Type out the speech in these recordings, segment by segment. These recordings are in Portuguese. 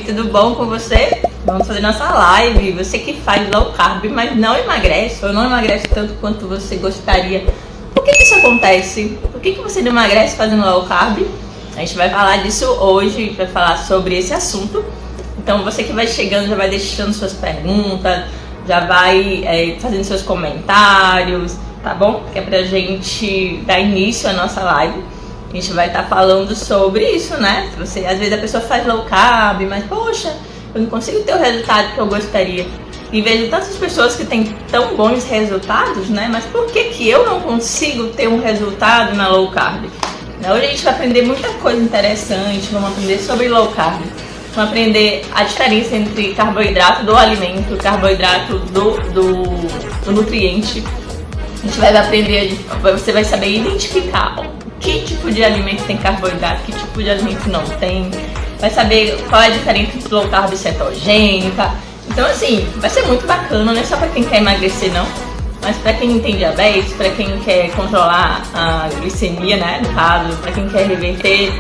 tudo bom com você? Vamos fazer nossa live. Você que faz low carb, mas não emagrece, ou não emagrece tanto quanto você gostaria. Por que isso acontece? Por que você não emagrece fazendo low carb? A gente vai falar disso hoje, a gente vai falar sobre esse assunto. Então você que vai chegando já vai deixando suas perguntas, já vai fazendo seus comentários, tá bom? Que é pra gente dar início à nossa live. A gente vai estar falando sobre isso, né? Você, às vezes a pessoa faz low carb, mas poxa, eu não consigo ter o resultado que eu gostaria. E vejo tantas pessoas que têm tão bons resultados, né? Mas por que eu não consigo ter um resultado na low carb? Hoje a gente vai aprender muita coisa interessante, vamos aprender sobre low carb. Vamos aprender a diferença entre carboidrato do alimento, carboidrato do nutriente. A gente vai aprender, você vai saber identificar que tipo de alimento tem carboidrato, que tipo de alimento não tem. Vai saber qual é a diferença entre low carb e cetogênica. Então assim, vai ser muito bacana, não é só para quem quer emagrecer não, mas para quem tem diabetes, para quem quer controlar a glicemia, né, no caso, para quem quer reverter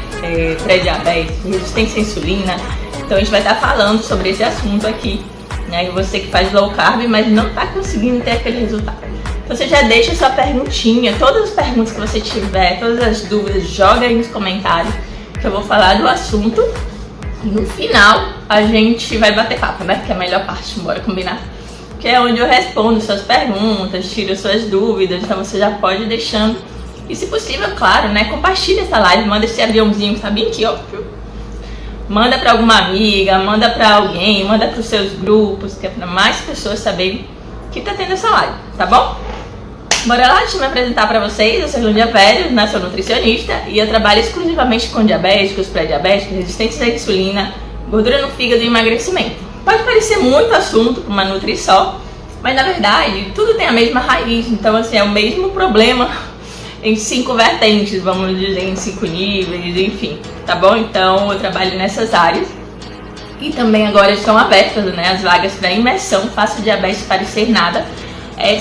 pré-diabetes, resistência à insulina. Então a gente vai estar falando sobre esse assunto aqui, né? E você que faz low carb, mas não está conseguindo ter aquele resultado. Então você já deixa sua perguntinha, todas as perguntas que você tiver, todas as dúvidas, joga aí nos comentários, que eu vou falar do assunto. E no final a gente vai bater papo, né? Que é a melhor parte, bora combinar. Que é onde eu respondo suas perguntas, tiro suas dúvidas, então você já pode ir deixando. E se possível, claro, né? Compartilha essa live, manda esse aviãozinho, tá bem aqui, ó. Manda pra alguma amiga, manda pra alguém, manda pros seus grupos, que é pra mais pessoas saberem que tá tendo essa live, tá bom? Bora lá, deixa eu me apresentar pra vocês. Eu sou Júlia Pérez, né? Sou nutricionista e eu trabalho exclusivamente com diabéticos, pré-diabéticos, resistentes à insulina, gordura no fígado e emagrecimento. Pode parecer muito assunto para uma nutri só, mas na verdade tudo tem a mesma raiz, então assim, é o mesmo problema em 5 vertentes, vamos dizer, em 5 níveis, enfim, tá bom? Então eu trabalho nessas áreas e também agora estão abertas, né, as vagas para imersão Faça Diabetes Parecer Nada.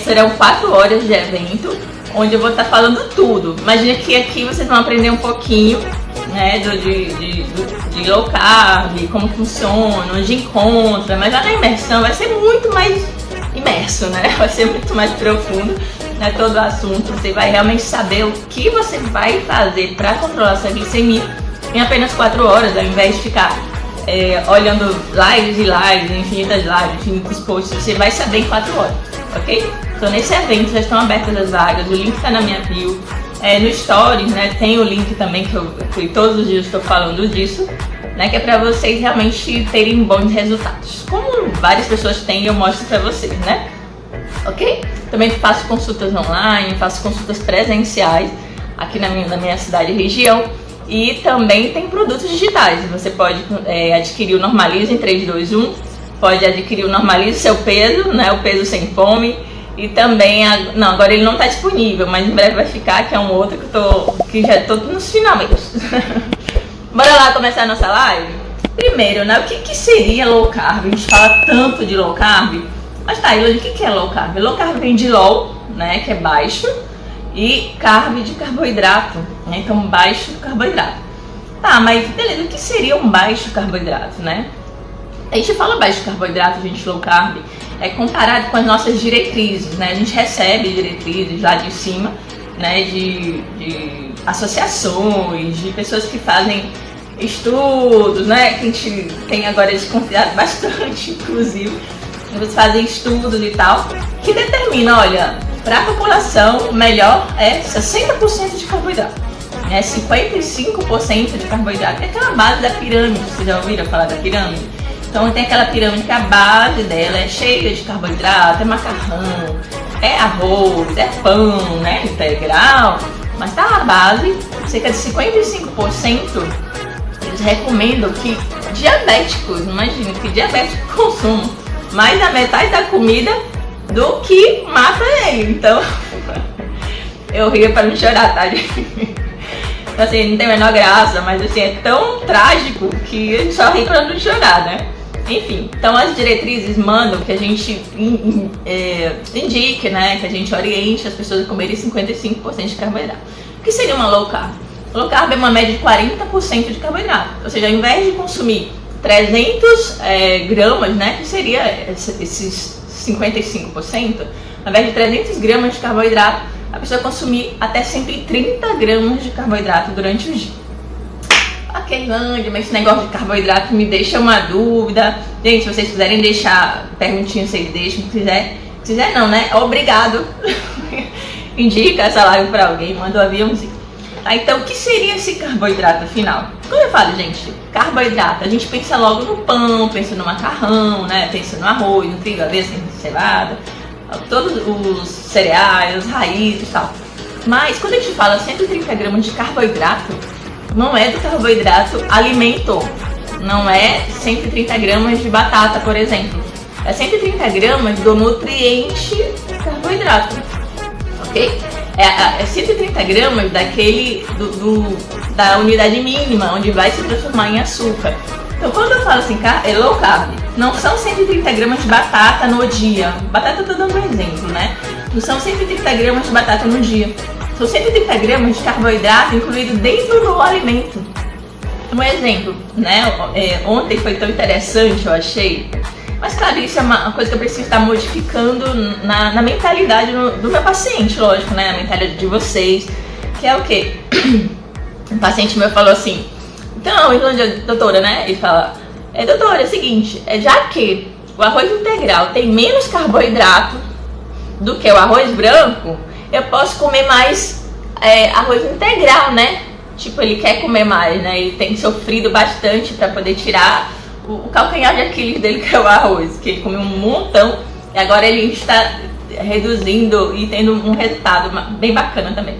Serão 4 horas de evento, onde eu vou estar falando tudo. Imagina que aqui vocês vão aprender um pouquinho, né, de low carb, como funciona, onde encontra, mas lá na imersão vai ser muito mais imerso, né? Vai ser muito mais profundo, né, todo o assunto. Você vai realmente saber o que você vai fazer para controlar sua glicemia em apenas 4 horas, ao invés de ficar olhando lives e lives, infinitas lives, infinitos posts. Você vai saber em 4 horas, ok? Então nesse evento já estão abertas as vagas, o link está na minha bio. No Stories, né, tem o link também que todos os dias estou falando disso, né, que é para vocês realmente terem bons resultados. Como várias pessoas têm, eu mostro para vocês, né? Ok? Também faço consultas online, faço consultas presenciais aqui na minha cidade e região. E também tem produtos digitais. Você pode adquirir o Normalize em 3, 2, 1. Pode adquirir o Normalize Seu Peso, né, o Peso Sem Fome. E também, agora ele não está disponível, mas em breve vai ficar, que é um outro que já estou nos finalmente. Bora lá começar a nossa live? Primeiro, né, o que seria low carb? A gente fala tanto de low carb, mas tá, Ilane, o que é low carb? Low carb vem de low, né, que é baixo, e carb de carboidrato, né, então baixo carboidrato. Tá, mas beleza, o que seria um baixo carboidrato, né? A gente fala baixo carboidrato, gente, low carb, comparado com as nossas diretrizes, né? A gente recebe diretrizes lá de cima, né, de associações, de pessoas que fazem estudos, né, que a gente tem agora desconfiado bastante, inclusive, eles fazem estudos e tal, que determinam, olha, para a população, o melhor é 60% de carboidrato, né, 55% de carboidrato, é aquela base da pirâmide, vocês já ouviram falar da pirâmide? Então tem aquela pirâmide que a base dela é cheia de carboidrato, é macarrão, é arroz, é pão, né, integral, mas tá a base, cerca de 55%, eles recomendam que diabéticos, imagina que diabético consumam mais da metade da comida do que mata ele. Então, eu rio para não chorar, tá, gente? Então, assim, não tem a menor graça, mas assim, é tão trágico que a gente só ri para não chorar, né? Enfim, então as diretrizes mandam que a gente indique, né, que a gente oriente as pessoas a comerem 55% de carboidrato. O que seria uma low carb? Low carb é uma média de 40% de carboidrato. Ou seja, ao invés de consumir 300 gramas, né, que seria esses 55%, ao invés de 300 gramas de carboidrato, a pessoa consumir até 130 gramas de carboidrato durante o dia. Ok, Andy, mas esse negócio de carboidrato me deixa uma dúvida. Gente, se vocês quiserem deixar perguntinha, vocês deixam. Se quiser não, né? Obrigado. Indica essa live pra alguém, manda um aviãozinho. Tá, então, o que seria esse carboidrato final? Quando eu falo, gente, carboidrato, a gente pensa logo no pão, pensa no macarrão, né? Pensa no arroz, no trigo, aveia, cevada, todos os cereais, as raízes e tal. Mas quando a gente fala 130 gramas de carboidrato, não é do carboidrato alimento, não é 130 gramas de batata, por exemplo. É 130 gramas do nutriente carboidrato, ok? É 130 gramas da unidade mínima, onde vai se transformar em açúcar. Então, quando eu falo assim, low carb, não são 130 gramas de batata no dia. Batata eu tô dando um exemplo, né? Não são 130 gramas de batata no dia. São 130 gramas de carboidrato incluído dentro do alimento. Um exemplo, né? Ontem foi tão interessante, eu achei. Mas claro, isso é uma coisa que eu preciso estar modificando na mentalidade do meu paciente, lógico, né? Na mentalidade de vocês. Que é o quê? Um paciente meu falou assim, então, doutora, né? Ele fala, doutora, é o seguinte, já que o arroz integral tem menos carboidrato do que o arroz branco, eu posso comer mais arroz integral, né? Tipo, ele quer comer mais, né? Ele tem sofrido bastante para poder tirar o calcanhar de Aquiles dele, que é o arroz, que ele comeu um montão e agora ele está reduzindo e tendo um resultado bem bacana também.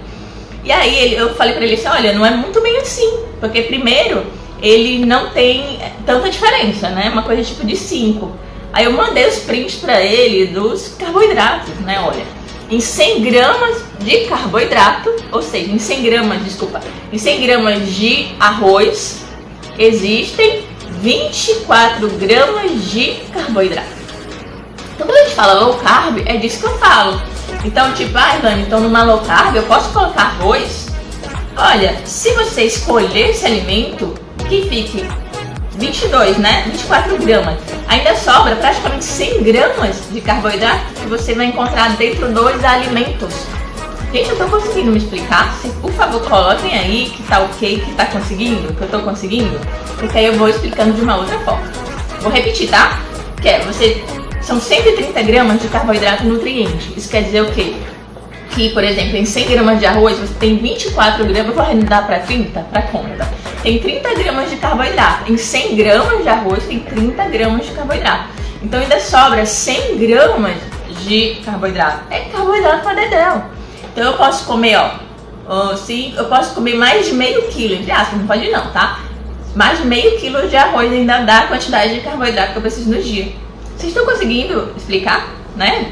E aí eu falei pra ele assim, olha, não é muito bem assim, porque primeiro ele não tem tanta diferença, né? Uma coisa tipo de 5. Aí eu mandei os prints pra ele dos carboidratos, né? Olha, em 100 gramas de carboidrato, ou seja, em 100 gramas de arroz, existem 24 gramas de carboidrato. Então quando a gente fala low carb, é disso que eu falo. Então, tipo, Rani, então numa low carb eu posso colocar arroz? Olha, se você escolher esse alimento, que fique 22, né? 24 gramas. Ainda sobra praticamente 100 gramas de carboidrato que você vai encontrar dentro dos alimentos. Gente, eu tô conseguindo me explicar? Por favor, coloquem aí que tá ok, que tá conseguindo, que eu tô conseguindo. Porque aí eu vou explicando de uma outra forma. Vou repetir, tá? São 130 gramas de carboidrato nutriente. Isso quer dizer o quê? Que, por exemplo, em 100 gramas de arroz você tem 24 gramas, vou arredondar para 30, para conta. Tem 30 gramas de carboidrato. Em 100 gramas de arroz tem 30 gramas de carboidrato. Então ainda sobra 100 gramas de carboidrato. É carboidrato para dedéu. Então eu posso comer, eu posso comer mais de meio quilo, entre aspas, não pode não, tá? Mais de meio quilo de arroz ainda dá a quantidade de carboidrato que eu preciso no dia. Vocês estão conseguindo explicar? Né?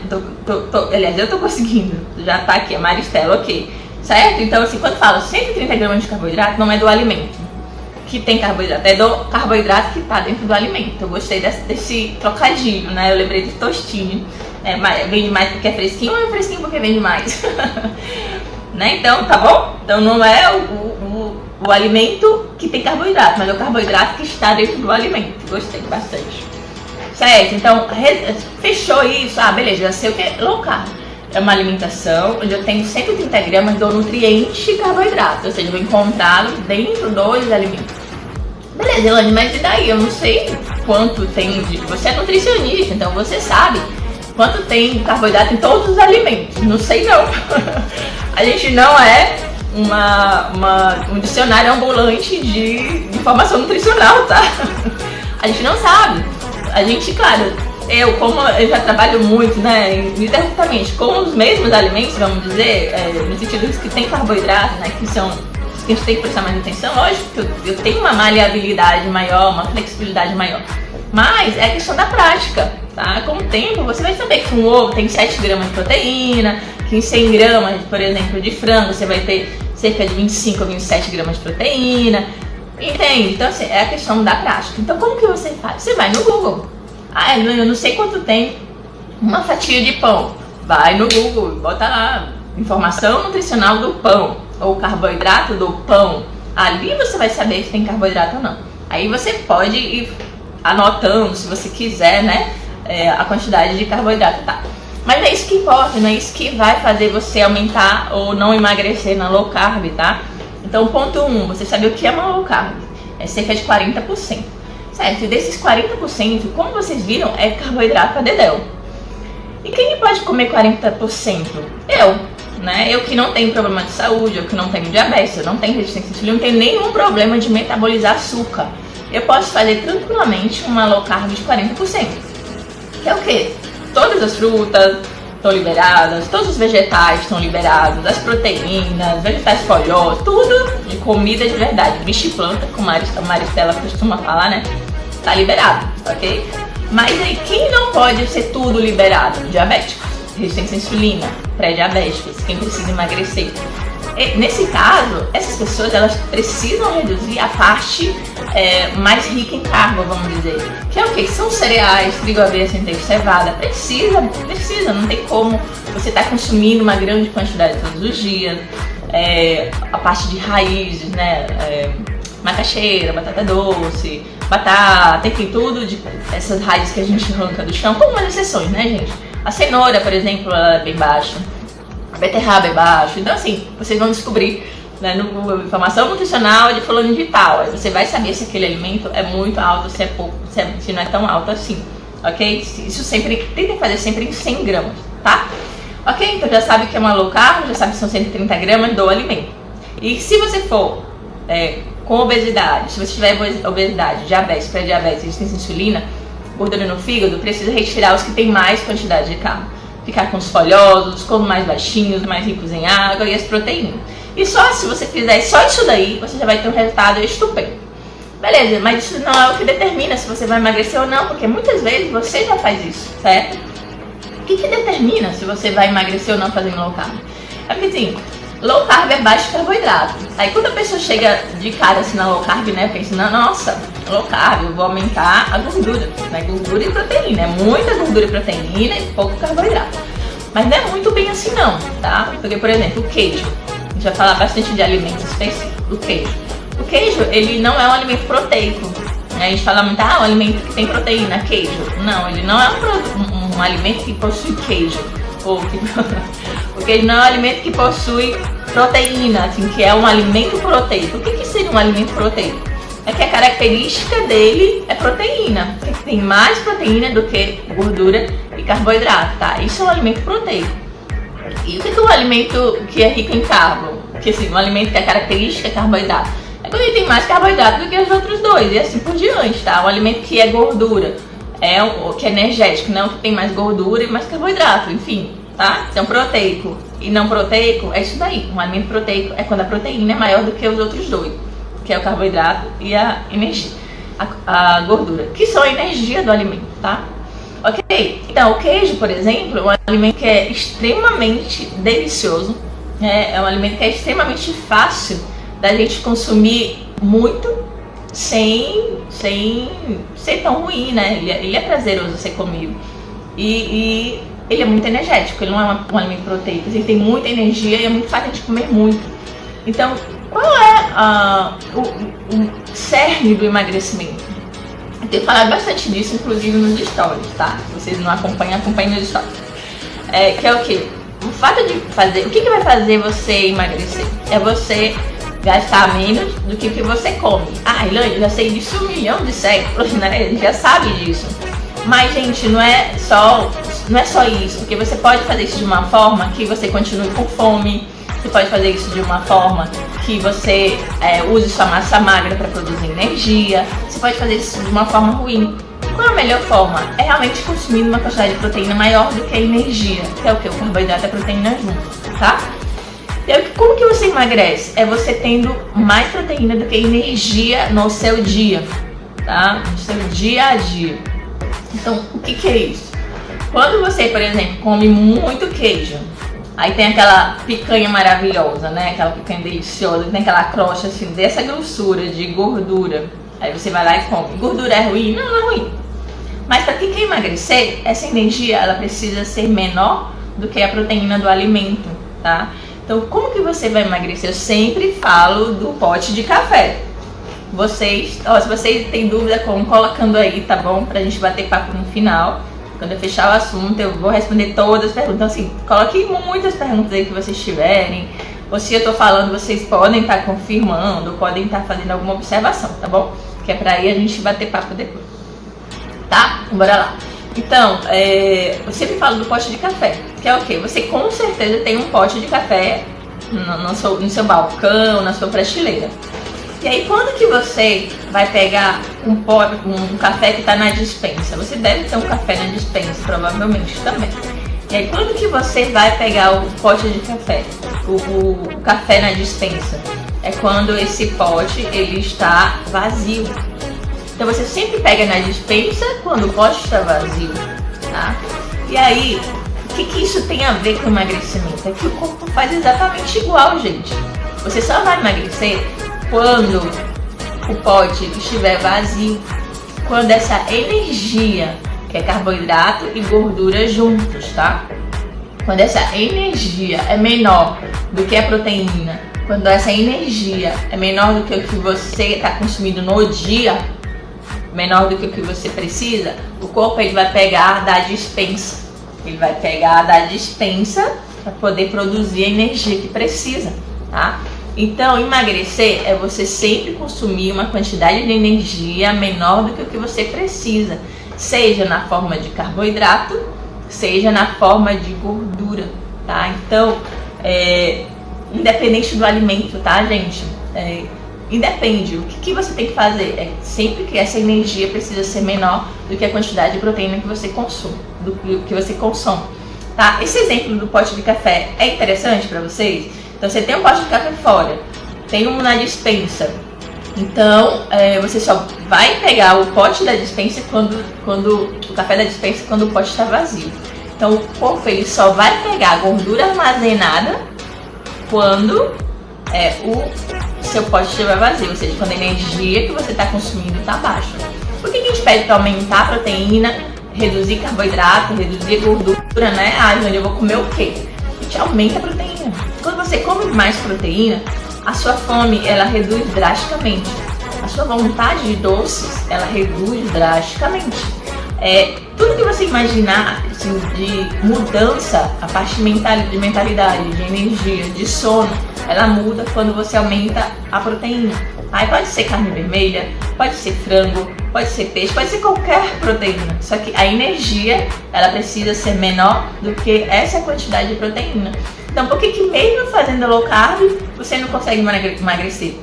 Aliás, eu tô conseguindo. Já tá aqui, a Maristela, ok. Certo? Então, assim, quando falo 130 gramas de carboidrato, não é do alimento que tem carboidrato, é do carboidrato que tá dentro do alimento. Eu gostei desse trocadilho, né? Eu lembrei de tostinho. Vende mais porque é fresquinho ou é fresquinho porque vende mais? Né? Então, tá bom? Então não é o alimento que tem carboidrato, mas é o carboidrato que está dentro do alimento. Gostei bastante. Certo? Então, fechou isso. Beleza, já sei o que é low carb. É uma alimentação onde eu tenho 130 gramas do nutriente carboidrato, ou seja, eu vou encontrá-lo dentro dos alimentos. Beleza, Elane, mas e daí? Eu não sei quanto tem de... Você é nutricionista, então você sabe quanto tem de carboidrato em todos os alimentos. Não sei não. A gente não é um dicionário ambulante de informação nutricional, tá? A gente não sabe. A gente, claro, eu já trabalho muito, né, ininterruptamente com os mesmos alimentos, vamos dizer, no sentido que tem carboidratos, né, que a gente tem que prestar mais atenção. Lógico que eu tenho uma maleabilidade maior, uma flexibilidade maior, mas é questão da prática, tá? Com o tempo você vai saber que um ovo tem 7 gramas de proteína, que em 100 gramas, por exemplo, de frango você vai ter cerca de 25 ou 27 gramas de proteína. Entende? Então, assim, é a questão da prática. Então, como que você faz? Você vai no Google. Eu não sei quanto tem uma fatia de pão. Vai no Google, bota lá, informação nutricional do pão, ou carboidrato do pão. Ali você vai saber se tem carboidrato ou não. Aí você pode ir anotando, se você quiser, né, a quantidade de carboidrato, tá? Mas não é isso que importa, não é isso que vai fazer você aumentar ou não emagrecer na low carb, tá? Então, ponto 1, você sabe o que é uma low carb? É cerca de 40%, certo? E desses 40%, como vocês viram, é carboidrato pra dedéu. E quem pode comer 40%? Eu, né? Eu que não tenho problema de saúde, eu que não tenho diabetes, eu não tenho resistência à insulina, não tenho nenhum problema de metabolizar açúcar. Eu posso fazer tranquilamente uma low carb de 40%. Que é o quê? Todas as frutas estão liberadas, todos os vegetais estão liberados, as proteínas, vegetais folhosos, tudo de comida de verdade, bicho e planta, como a Maristela costuma falar, né? Tá liberado, ok? Mas aí, quem não pode ser tudo liberado? Diabéticos, resistência à insulina, pré-diabéticos, quem precisa emagrecer. E, nesse caso, essas pessoas, elas precisam reduzir a parte mais rica em carbo, vamos dizer. Que é o quê? São cereais, trigo, aveia, centeio, cevada. Precisa, não tem como você estar consumindo uma grande quantidade todos os dias. A parte de raízes, né? Macaxeira, batata doce, batata, enfim, tudo de essas raízes que a gente arranca do chão, com umas exceções, né, gente? A cenoura, por exemplo, ela é bem baixa, a beterraba é baixa, então assim, vocês vão descobrir, né, no Google, informação nutricional de fulano de tal, aí você vai saber se aquele alimento é muito alto, se é pouco, se não é tão alto assim, ok? Isso sempre, tentem fazer sempre em 100 gramas, tá? Ok? Então já sabe que é uma low carb, já sabe que são 130 gramas do alimento. E se você for com obesidade, se você tiver obesidade, diabetes, pré-diabetes, resistência à insulina, gordura no fígado, precisa retirar os que tem mais quantidade de carbo. Ficar com os folhosos, com os mais baixinhos, mais ricos em água e as proteínas. E só se você fizer só isso daí, você já vai ter um resultado estupendo. Beleza, mas isso não é o que determina se você vai emagrecer ou não, porque muitas vezes você já faz isso, certo? O que determina se você vai emagrecer ou não fazendo low carb? É porque assim, low carb é baixo carboidrato. Aí quando a pessoa chega de cara assim na low carb, né, pensa, nossa, low carb, eu vou aumentar a gordura, né, gordura e proteína, é muita gordura e proteína e pouco carboidrato. Mas não é muito bem assim não, tá? Porque, por exemplo, o queijo, a gente vai falar bastante de alimentos específicos, o queijo. O queijo, ele não é um alimento proteico, né? A gente fala muito, um alimento que tem proteína, queijo. Não, ele não é um alimento que possui queijo. O queijo não é um alimento que possui proteína, assim, que é um alimento proteico. O que seria um alimento proteico? É que a característica dele é proteína, que tem mais proteína do que gordura e carboidrato, tá? Isso é um alimento proteico. E o que é um alimento que é rico em carbo? Que assim, um alimento que a característica é carboidrato. É quando ele tem mais carboidrato do que os outros dois, e assim por diante, tá? Um alimento que é gordura, o que é energético, não que tem mais gordura e mais carboidrato, enfim, tá? Então proteico e não proteico é isso daí. Um alimento proteico é quando a proteína é maior do que os outros dois, que é o carboidrato e a energia, a gordura, que são a energia do alimento, tá? Ok? Então o queijo, por exemplo, é um alimento que é extremamente delicioso, né? É um alimento que é extremamente fácil da gente consumir muito sem ser tão ruim, né? Ele é prazeroso ser comido. E ele é muito energético, ele não é um alimento proteico, ele tem muita energia e é muito fácil de comer muito. Então, qual é o cerne do emagrecimento? Eu tenho falado bastante disso, inclusive nos stories, tá? Se vocês não acompanham, acompanhem nos stories. Que é o quê? O fato de fazer... O que vai fazer você emagrecer? É você gastar menos do que você come. Elaine, já sei disso 1 milhão de séculos, né? Ele já sabe disso. Mas, gente, não é só isso, porque você pode fazer isso de uma forma que você continue com fome, você pode fazer isso de uma forma que você use sua massa magra para produzir energia, você pode fazer isso de uma forma ruim. E qual é a melhor forma? É realmente consumindo uma quantidade de proteína maior do que a energia, que é o que? O carboidrato e a proteína junto, tá? E como que você emagrece? É você tendo mais proteína do que energia no seu dia, tá? No seu dia a dia. Então, o que é isso? Quando você, por exemplo, come muito queijo, aí tem aquela picanha maravilhosa, né? Aquela picanha deliciosa, tem aquela crosta assim, dessa grossura de gordura. Aí você vai lá e come. Gordura é ruim? Não, não é ruim. Mas para quem quer emagrecer, essa energia, ela precisa ser menor do que a proteína do alimento, tá? Então, como que você vai emagrecer? Eu sempre falo do pote de café. vocês, ó, se vocês têm dúvida, colocando aí, tá bom? Pra gente bater papo no final. Quando eu fechar o assunto, eu vou responder todas as perguntas. Então, assim, coloque muitas perguntas aí que vocês tiverem. Ou se eu tô falando, vocês podem estar confirmando, podem estar fazendo alguma observação, tá bom? Que é pra aí a gente bater papo depois. Tá? Bora lá. Então, eu sempre falo do pote de café, que é o quê? Você com certeza tem um pote de café no seu balcão, na sua prateleira. E aí, quando que você vai pegar um café que está na despensa? Você deve ter um café na despensa, provavelmente também. E aí, quando que você vai pegar o pote de café, o café na despensa? É quando esse pote ele está vazio. Então, você sempre pega na despensa quando o pote está vazio, tá? E aí, o que isso tem a ver com emagrecimento? É que o corpo faz exatamente igual, gente. Você só vai emagrecer quando o pote estiver vazio, quando essa energia, que é carboidrato e gordura juntos, tá? Quando essa energia é menor do que a proteína, quando essa energia é menor do que o que você está consumindo no dia, menor do que o que você precisa, o corpo ele vai pegar da despensa. Ele vai pegar da despensa para poder produzir a energia que precisa, tá? Então, emagrecer é você sempre consumir uma quantidade de energia menor do que o que você precisa, seja na forma de carboidrato, seja na forma de gordura, tá? Então, independente do alimento, tá, gente? Independe. O que você tem que fazer é sempre que essa energia precisa ser menor do que a quantidade de proteína que você consome, tá? Esse exemplo do pote de café é interessante para vocês? Então, você tem um pote de café fora, tem um na despensa. Então, você só vai pegar o pote da despensa quando o café da despensa quando o pote está vazio. Então, o corpo ele só vai pegar a gordura armazenada quando o seu pote estiver vazio, ou seja, quando a energia que você está consumindo está baixa. Por que a gente pede para aumentar a proteína, reduzir carboidrato, reduzir gordura, né? Ah, Jane, eu vou comer o quê? A gente aumenta a proteína. Quando você come mais proteína, a sua fome ela reduz drasticamente. A sua vontade de doces ela reduz drasticamente. Tudo que você imaginar assim, de mudança, a parte de mentalidade, de energia, de sono, ela muda quando você aumenta a proteína. Aí pode ser carne vermelha, pode ser frango, pode ser peixe, pode ser qualquer proteína. Só que a energia, ela precisa ser menor do que essa quantidade de proteína. Então, por que mesmo fazendo low carb, você não consegue emagrecer?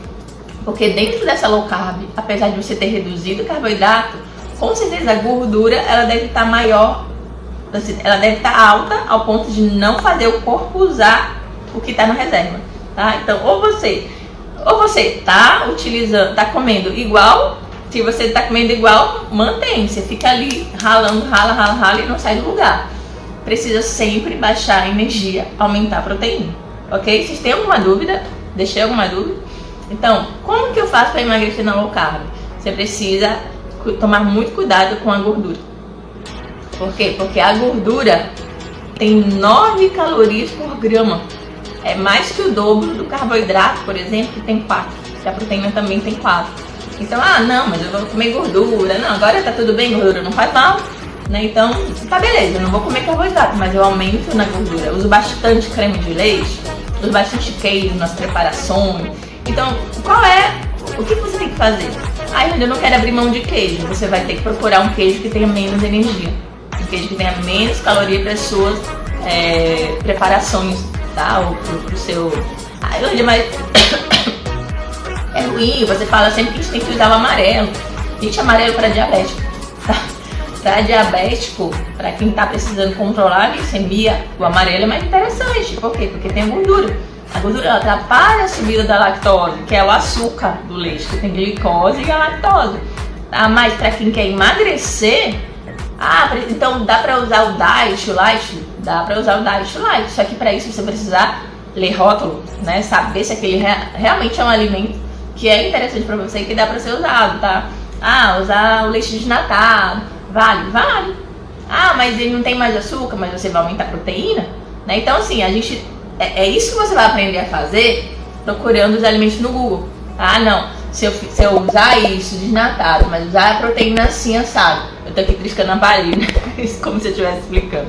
Porque dentro dessa low carb, apesar de você ter reduzido o carboidrato, com certeza a gordura, ela deve estar maior, ela deve estar alta ao ponto de não fazer o corpo usar o que está na reserva, tá? Então, ou você tá comendo igual. Se você tá comendo igual, mantém. Você fica ali ralando, rala e não sai do lugar. Precisa sempre baixar a energia, aumentar a proteína, ok? Vocês têm alguma dúvida? Deixei alguma dúvida? Então, como que eu faço para emagrecer na low carb? Você precisa tomar muito cuidado com a gordura. Por quê? Porque a gordura tem 9 calorias por grama. É mais que o dobro do carboidrato, por exemplo, que tem 4. E a proteína também tem 4. Então, não, mas eu vou comer gordura. Não, agora tá tudo bem, gordura não faz mal. Né? Então, tá beleza, eu não vou comer carboidrato, mas eu aumento na gordura. Eu uso bastante creme de leite, uso bastante queijo nas preparações. Então, o que você tem que fazer? Eu não quero abrir mão de queijo. Você vai ter que procurar um queijo que tenha menos energia. Um queijo que tenha menos caloria para as suas preparações, tá? Ou pro seu... mas é ruim, você fala sempre que a gente tem que usar o amarelo. Gente, amarelo para diabético, tá? Para diabético, para quem está precisando controlar a glicemia, o amarelo é mais interessante. Por quê? Porque tem gordura. A gordura ela atrapalha a subida da lactose, que é o açúcar do leite, que tem glicose e a lactose. Tá? Mas para quem quer emagrecer, então dá para usar o Diet Light? Dá para usar o Diet Light. Só que para isso você precisa ler rótulo, né? Saber se aquele realmente é um alimento que é interessante para você e que dá para ser usado, tá? Usar o leite desnatado. Vale. Mas ele não tem mais açúcar, mas você vai aumentar a proteína, né? Então, assim, a gente... É isso que você vai aprender a fazer procurando os alimentos no Google. Não, se eu usar isso desnatado, mas usar a proteína assim, assado, eu tô aqui triscando a parede, né? Como se eu estivesse explicando.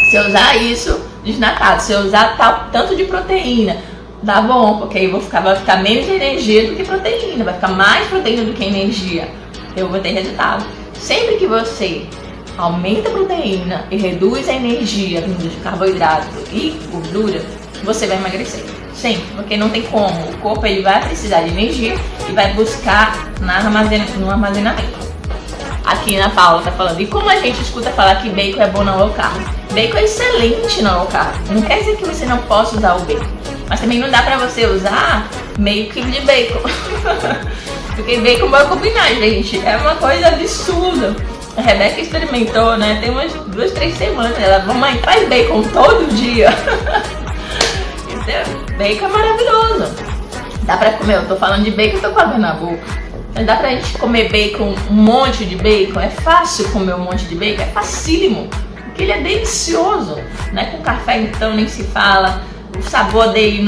Se eu usar isso desnatado, se eu usar tanto de proteína, dá bom, porque aí vai ficar menos energia do que proteína, vai ficar mais proteína do que energia. Eu vou ter resultado. Sempre que você aumenta a proteína e reduz a energia vindo de carboidrato e gordura, você vai emagrecer. Sempre, porque não tem como. O corpo ele vai precisar de energia e vai buscar no armazenamento. Aqui na Paula tá falando, e como a gente escuta falar que bacon é bom na low carb? Bacon é excelente na low carb. Não quer dizer que você não possa usar o bacon, mas também não dá pra você usar meio quilo de bacon. Porque bacon vai combinar, gente. É uma coisa absurda. A Rebeca experimentou, né? Tem umas 2, 3 semanas. Ela, mamãe, faz bacon todo dia. Então, bacon é maravilhoso. Dá pra comer, eu tô falando de bacon, eu tô com água na boca. Mas dá pra gente comer bacon, um monte de bacon. É fácil comer um monte de bacon, é facílimo. Porque ele é delicioso, né? Com café então nem se fala. O sabor dele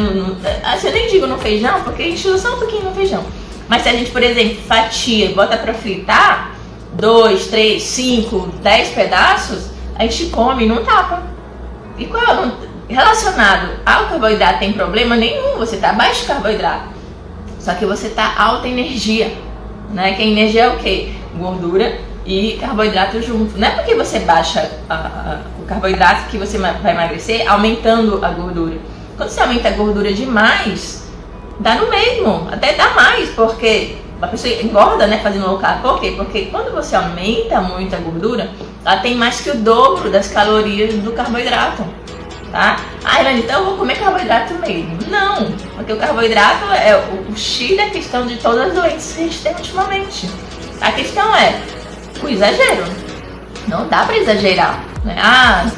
assim, eu nem digo no feijão, porque a gente usa só um pouquinho no feijão. Mas se a gente, por exemplo, fatia e bota pra fritar 2, 3, 5, 10 pedaços, a gente come e não tapa. E relacionado ao carboidrato tem problema nenhum, você tá baixo de carboidrato. Só que você tá alta energia, né? Que a energia é o quê? Gordura e carboidrato junto. Não é porque você baixa o carboidrato que você vai emagrecer aumentando a gordura. Quando você aumenta a gordura demais, dá no mesmo, até dá mais, porque a pessoa engorda, né, fazendo low carb. Por quê? Porque quando você aumenta muito a gordura, ela tem mais que o dobro das calorias do carboidrato, tá? Elaine, então eu vou comer carboidrato mesmo. Não, porque o carboidrato é o X da questão de todas as doenças que a gente tem ultimamente. A questão é o exagero. Não dá pra exagerar, né?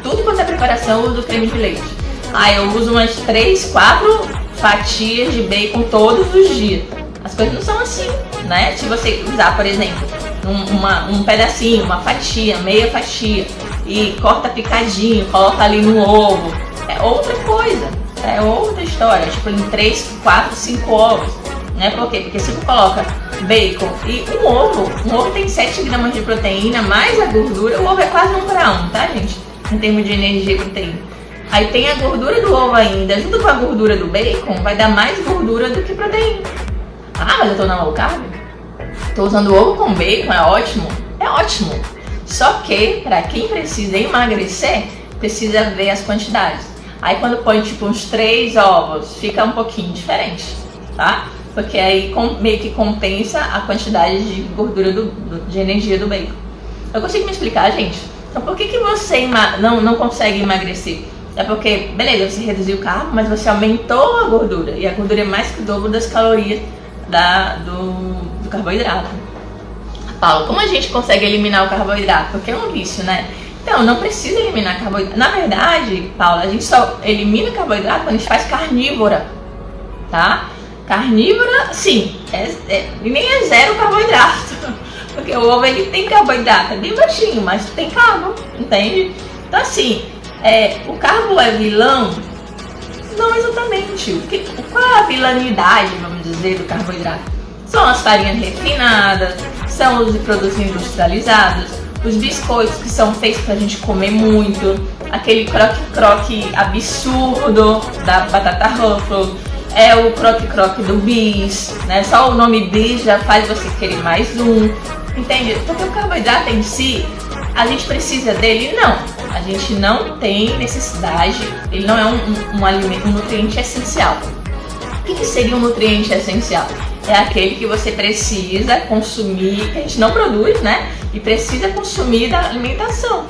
Tudo quanto é preparação eu uso creme de leite. Eu uso umas 3, 4 fatias de bacon todos os dias. As coisas não são assim, né? Se você usar, por exemplo, um pedacinho, uma fatia, meia fatia, e corta picadinho, coloca ali no ovo, é outra coisa, é outra história. Tipo, em 3, 4, 5 ovos, né? Por quê? Porque se você coloca bacon e um ovo tem 7 gramas de proteína, mais a gordura, o ovo é quase 1:1, tá, gente? Em termos de energia e proteína. Aí tem a gordura do ovo ainda, junto com a gordura do bacon, vai dar mais gordura do que proteína. Mas eu tô na low carb? Tô usando ovo com bacon, é ótimo? É ótimo. Só que, pra quem precisa emagrecer, precisa ver as quantidades. Aí quando põe tipo uns 3 ovos, fica um pouquinho diferente, tá? Porque aí meio que compensa a quantidade de gordura de energia do bacon. Eu consigo me explicar, gente? Então por que você não consegue emagrecer? É porque, beleza, você reduziu o carbo, mas você aumentou a gordura. E a gordura é mais que o dobro das calorias do carboidrato. Paulo, como a gente consegue eliminar o carboidrato? Porque é um vício, né? Então, não precisa eliminar carboidrato. Na verdade, Paulo, a gente só elimina carboidrato quando a gente faz carnívora, tá? Carnívora, sim, e nem é zero carboidrato. Porque o ovo, ele tem carboidrato, é bem baixinho, mas tem carbo, entende? Então, assim, o carbo é vilão? Não exatamente. Qual é a vilanidade, vamos dizer, do carboidrato? São as farinhas refinadas, são os produtos industrializados, os biscoitos que são feitos pra gente comer muito, aquele croque-croque absurdo da batata Ruffles, é o croque-croque do bis, né? Só o nome bis já faz você querer mais um, entende? Porque o carboidrato em si, a gente precisa dele? Não. A gente não tem necessidade, ele não é um nutriente essencial. O que seria um nutriente essencial? É aquele que você precisa consumir, que a gente não produz, né? E precisa consumir da alimentação.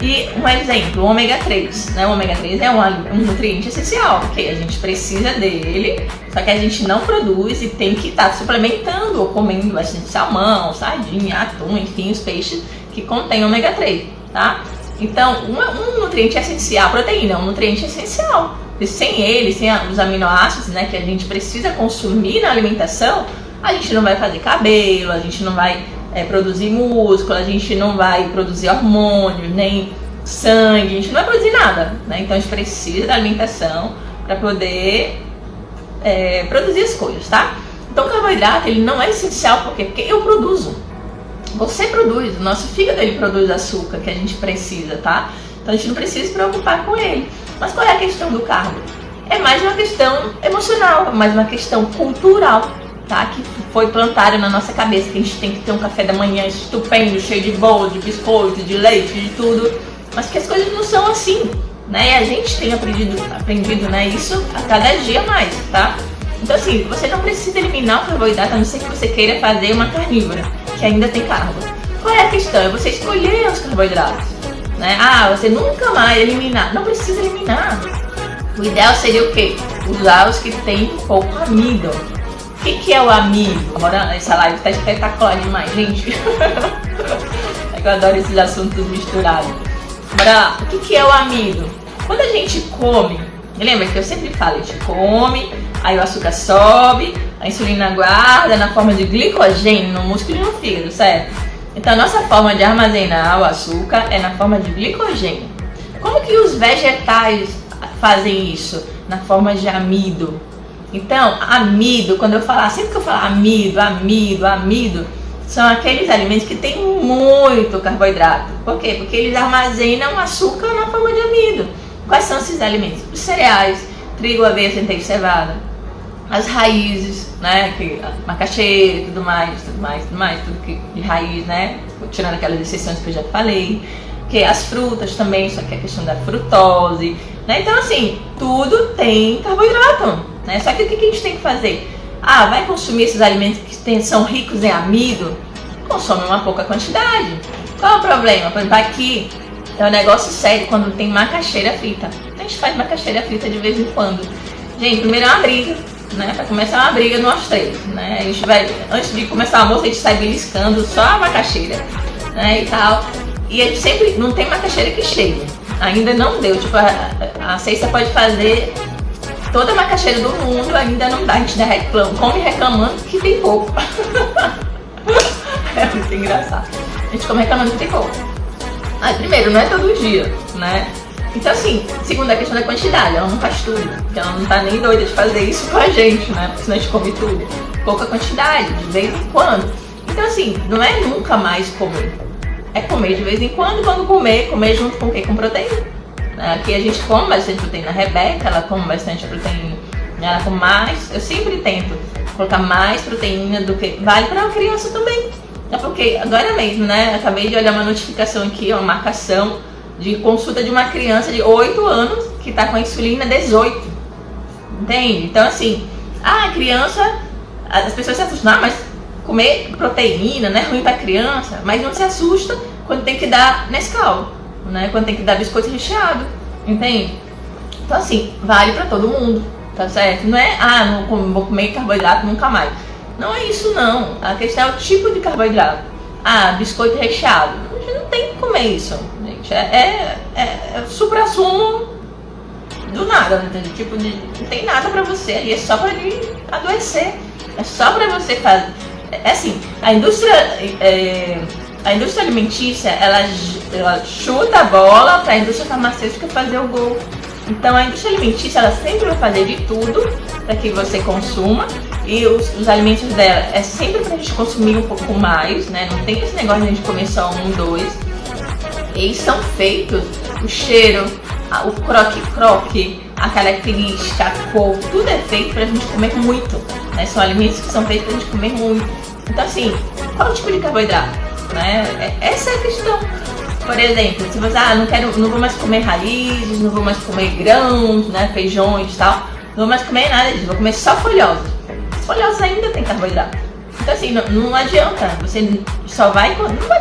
E um exemplo, o ômega 3, né? O ômega 3 é um nutriente essencial, porque a gente precisa dele, só que a gente não produz e tem que estar suplementando ou comendo bastante salmão, sardinha, atum, enfim, os peixes que contêm ômega 3, tá? Então, um nutriente essencial, a proteína é um nutriente essencial. E sem ele, sem os aminoácidos, né, que a gente precisa consumir na alimentação, a gente não vai fazer cabelo, a gente não vai produzir músculo, a gente não vai produzir hormônios, nem sangue, a gente não vai produzir nada, né? Então a gente precisa da alimentação para poder produzir as coisas, tá? Então o carboidrato ele não é essencial, por quê? Porque eu produzo. Você produz, o nosso fígado ele produz açúcar que a gente precisa, tá? Então a gente não precisa se preocupar com ele. Mas qual é a questão do carbo? É mais uma questão emocional, mais uma questão cultural, tá? Que foi plantado na nossa cabeça, que a gente tem que ter um café da manhã estupendo, cheio de bolo, de biscoito, de leite, de tudo. Mas que as coisas não são assim, né? E a gente tem aprendido, né, isso a cada dia mais, tá? Então assim, você não precisa eliminar o carboidrato, a não ser que você queira fazer uma carnívora, que ainda tem carbo. Qual é a questão? É você escolher os carboidratos, né? Ah, você nunca mais eliminar. Não precisa eliminar. O ideal seria o quê? Usar os que tem pouco amido. O que é o amido? Agora essa live está espetacular demais, gente. Eu adoro esses assuntos misturados. Bora lá. O que é o amido? Quando a gente come, lembra que eu sempre falo, a gente come, aí o açúcar sobe, a insulina guarda na forma de glicogênio no músculo e no fígado, certo? Então a nossa forma de armazenar o açúcar é na forma de glicogênio. Como que os vegetais fazem isso? Na forma de amido. Então, amido, quando eu falar, sempre que eu falar amido, são aqueles alimentos que têm muito carboidrato. Por quê? Porque eles armazenam açúcar na forma de amido. Quais são esses alimentos? Os cereais, trigo, aveia, centeio, cevada. As raízes, né? Macaxeira, tudo que de raiz, né? Tirando aquelas exceções que eu já falei. Que as frutas também, só que é a questão da frutose, né? Então assim, tudo tem carboidrato, né? Só que o que a gente tem que fazer? Ah, vai consumir esses alimentos que são ricos em amido? Consome uma pouca quantidade. Qual é o problema? Por exemplo, aqui é um negócio sério quando tem macaxeira frita. A gente faz macaxeira frita de vez em quando. Gente, primeiro é uma briga, né? Pra começar uma briga nós três, né? A gente vai, antes de começar o almoço, a gente sai beliscando só a macaxeira, né? E tal. E a gente sempre, não tem macaxeira que chegue. Ainda não deu, tipo, a Ceissa pode fazer toda a macaxeira do mundo, ainda não dá, a gente come reclamando que tem pouco. É muito engraçado. A gente come reclamando que tem pouco. Mas primeiro, não é todo dia, né? Então assim, segundo a questão da quantidade, ela não faz tudo. Porque ela não tá nem doida de fazer isso com a gente, né? Porque senão a gente come tudo. Pouca quantidade, de vez em quando. Então assim, não é nunca mais comer. É comer de vez em quando comer junto com o quê? Com proteína. Aqui a gente come bastante proteína. A Rebeca, ela come bastante proteína. Ela come mais, eu sempre tento colocar mais proteína do que vale para uma criança também. É porque agora mesmo, né? Acabei de olhar uma notificação aqui, uma marcação de consulta de uma criança de 8 anos que tá com a insulina 18. Entende? Então assim, a criança, as pessoas se assustam, mas comer proteína não é ruim para criança, mas não se assusta quando tem que dar Nescau, né? Quando tem que dar biscoito recheado, entende? Então assim, vale para todo mundo, tá certo? Não é, não vou comer carboidrato nunca mais. Não é isso não, a questão é o tipo de carboidrato. Biscoito recheado, a gente não tem que comer isso, gente, é supra-sumo do nada, entende? Tipo, não tem nada para você ali, é só para adoecer, é só para você fazer. É assim, a indústria alimentícia, ela chuta a bola para a indústria farmacêutica fazer o gol. Então a indústria alimentícia, ela sempre vai fazer de tudo para que você consuma. E os alimentos dela é sempre pra gente consumir um pouco mais, né? Não tem esse negócio de a gente comer só 1, 2. Eles são feitos, o cheiro, o croque-croque, a característica, a cor, tudo é feito pra gente comer muito, né? São alimentos que são feitos pra gente comer muito. Então assim, qual o tipo de carboidrato, né? Essa é a questão. Por exemplo, se você, não vou mais comer raízes, não vou mais comer grãos, né? Feijões e tal, não vou mais comer nada disso, vou comer só folhosos. Folhosos ainda tem carboidrato. Então assim, não adianta, você não vai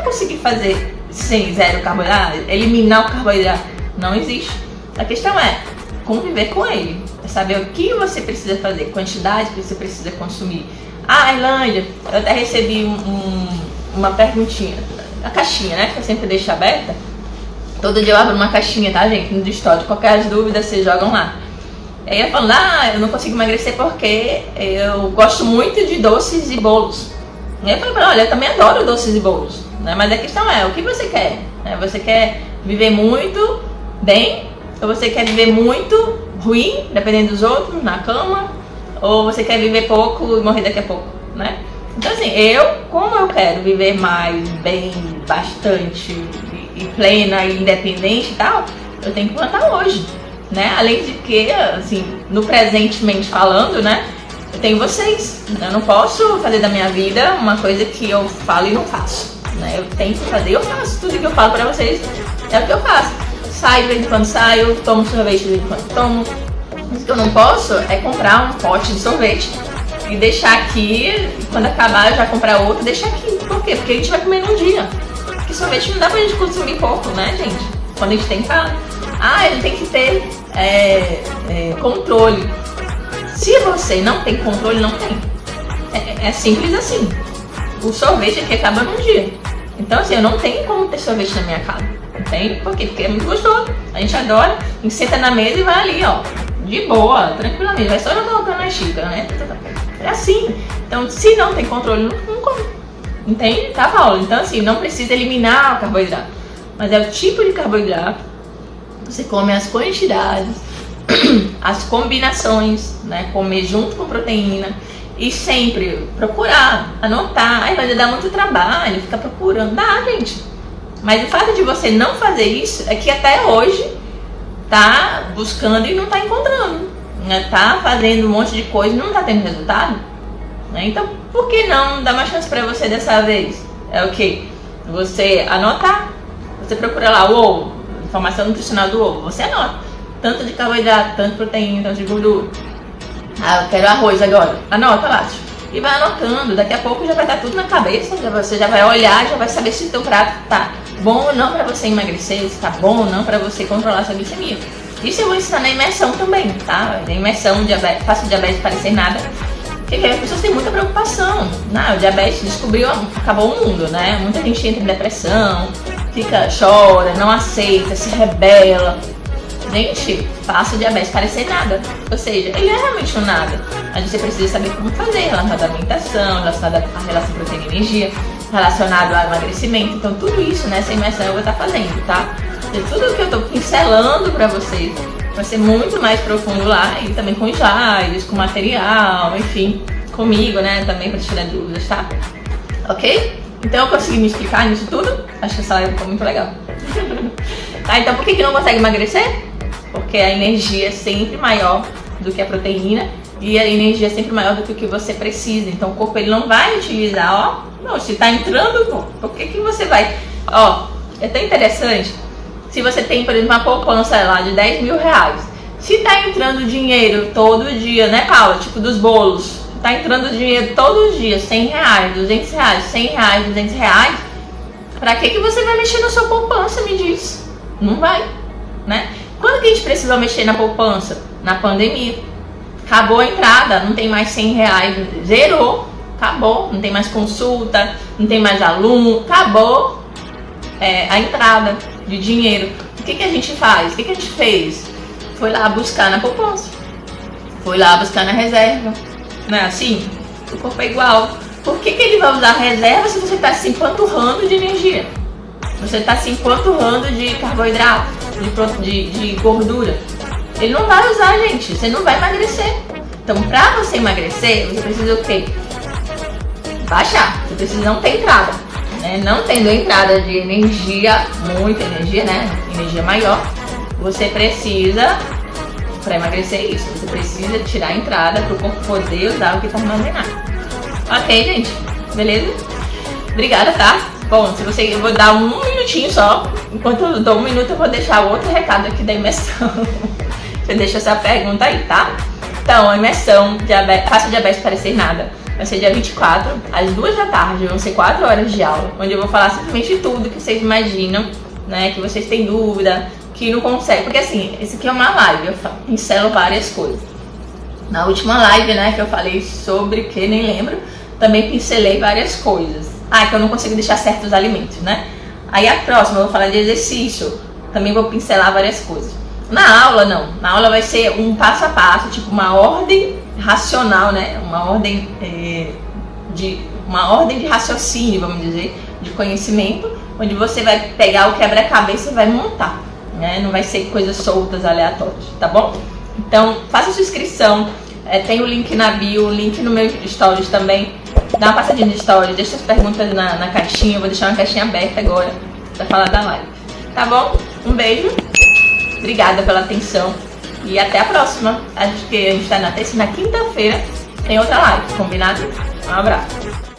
conseguir fazer sem zero carboidrato, eliminar o carboidrato. Não existe. A questão é conviver com ele, é saber o que você precisa fazer, quantidade que você precisa consumir. Ailândia, eu até recebi uma perguntinha, a caixinha, né, que eu sempre deixo aberta. Todo dia eu abro uma caixinha, tá, gente, no Discord, qualquer dúvida vocês jogam lá. Aí eu falando, eu não consigo emagrecer porque eu gosto muito de doces e bolos. E aí eu falei, olha, eu também adoro doces e bolos, né? Mas a questão é, o que você quer? Você quer viver muito bem? Ou você quer viver muito ruim, dependendo dos outros, na cama? Ou você quer viver pouco e morrer daqui a pouco, né? Então assim, como eu quero viver mais, bem, bastante e plena e independente e tal, eu tenho que plantar hoje, né? Além de que, assim, no presentemente falando, né? Eu tenho vocês. Eu não posso fazer da minha vida uma coisa que eu falo e não faço, né? Eu tenho que fazer, eu faço tudo que eu falo pra vocês, é o que eu faço. Saio de vez em quando saio, tomo sorvete de vez em quando tomo. O que eu não posso é comprar um pote de sorvete e deixar aqui, quando acabar eu já comprar outro e deixar aqui. Por quê? Porque a gente vai comer num dia. Porque sorvete não dá pra gente consumir pouco, né, gente? Quando a gente tem que falar, ele tem que ter controle. Se você não tem controle, não tem. É simples assim. O sorvete aqui acaba num dia. Então assim, eu não tenho como ter sorvete na minha casa. Entende? Por quê? Porque é muito gostoso. A gente adora. A gente senta na mesa e vai ali, ó. De boa, tranquilamente. Vai só colocando na xícara, né? É assim. Então, se não tem controle, não come. Entende? Tá, Paulo? Então assim, não precisa eliminar o carboidrato. Mas é o tipo de carboidrato. Você come as quantidades, as combinações, né? Comer junto com proteína. E sempre procurar, anotar. Ai, vai dar muito trabalho, ficar procurando. Dá, gente. Mas o fato de você não fazer isso é que até hoje tá buscando e não tá encontrando, né? Tá fazendo um monte de coisa e não tá tendo resultado, né? Então, por que não dar uma chance pra você dessa vez? É o quê? Você anotar, você procura lá o ovo, informação nutricional do ovo, você anota tanto de carboidrato, tanto de proteína, tanto de gordura. Eu quero arroz agora, anota lá, e vai anotando, daqui a pouco já vai estar tudo na cabeça, você já vai olhar, já vai saber se o teu prato tá bom ou não para você emagrecer, se tá bom ou não para você controlar sua glicemia. Isso eu vou ensinar na imersão também, tá? Na imersão, faça o diabetes parecer nada. Porque as pessoas têm muita preocupação. O diabetes acabou o mundo, né? Muita gente entra em depressão, chora, não aceita, se rebela. Gente, faça o diabetes parecer nada. Ou seja, ele é realmente um nada. Mas você precisa saber como fazer, relacionado à alimentação, relacionado à relação proteína e energia, relacionado ao emagrecimento. Então tudo isso nessa imersão eu vou estar fazendo, tá? E tudo que eu estou pincelando para vocês vai ser muito mais profundo lá. E também com slides, com material, enfim, comigo, né? Também para tirar dúvidas, tá? Ok? Então eu consegui me explicar nisso tudo. Acho que essa live ficou muito legal. Tá, então por que não consegue emagrecer? Porque a energia é sempre maior do que a proteína e a energia é sempre maior do que o que você precisa. Então o corpo ele não vai utilizar, não, se tá entrando, por que você vai? É tão interessante. Se você tem, por exemplo, uma poupança lá de 10 mil reais, se tá entrando dinheiro todo dia, né, Paula? Tipo dos bolos, tá entrando dinheiro todos os dias, 100 reais, 200 reais, 100 reais, 200 reais, pra que você vai mexer na sua poupança, me diz? Não vai, né? Quando que a gente precisou mexer na poupança? Na pandemia. Acabou a entrada, não tem mais 100 reais, zerou, acabou, não tem mais consulta, não tem mais aluno, acabou a entrada de dinheiro. O que a gente faz? O que a gente fez? Foi lá buscar na poupança, foi lá buscar na reserva, não é assim? O corpo é igual. Por que ele vai usar a reserva se você está se empanturrando de energia? Você está se empanturrando de carboidrato, de gordura. Ele não vai usar, gente. Você não vai emagrecer. Então, para você emagrecer, você precisa o quê? Baixar. Você precisa não ter entrada, né? Não tendo entrada de energia, muita energia, né? Energia maior. Você precisa, para emagrecer isso, você precisa tirar a entrada para o corpo poder usar o que está armazenado. Ok, gente? Beleza? Obrigada, tá? Bom, eu vou dar um minutinho só. Enquanto eu dou um minuto, eu vou deixar outro recado aqui da imersão. Você deixa essa pergunta aí, tá? Então, a imersão, faça o diabetes parecer nada. Vai ser dia 24, às 2 da tarde. Vão ser 4 horas de aula, onde eu vou falar simplesmente tudo que vocês imaginam, né? Que vocês têm dúvida, que não conseguem. Porque assim, esse aqui é uma live, eu pincelo várias coisas. Na última live, né, que eu falei sobre, que nem lembro, também pincelei várias coisas. Que eu não consigo deixar certos alimentos, né? Aí a próxima eu vou falar de exercício, também vou pincelar várias coisas. Na aula não, na aula vai ser um passo a passo, tipo uma ordem racional, né? Uma ordem de raciocínio, vamos dizer, de conhecimento, onde você vai pegar o quebra-cabeça e vai montar, né? Não vai ser coisas soltas, aleatórias, tá bom? Então faça sua inscrição. Tem o link na bio, o link no meu stories também. Dá uma passadinha de stories, deixa as perguntas na caixinha. Eu vou deixar uma caixinha aberta agora pra falar da live. Tá bom? Um beijo. Obrigada pela atenção. E até a próxima. Acho que a gente tá na terça e na quinta-feira tem outra live, combinado? Um abraço.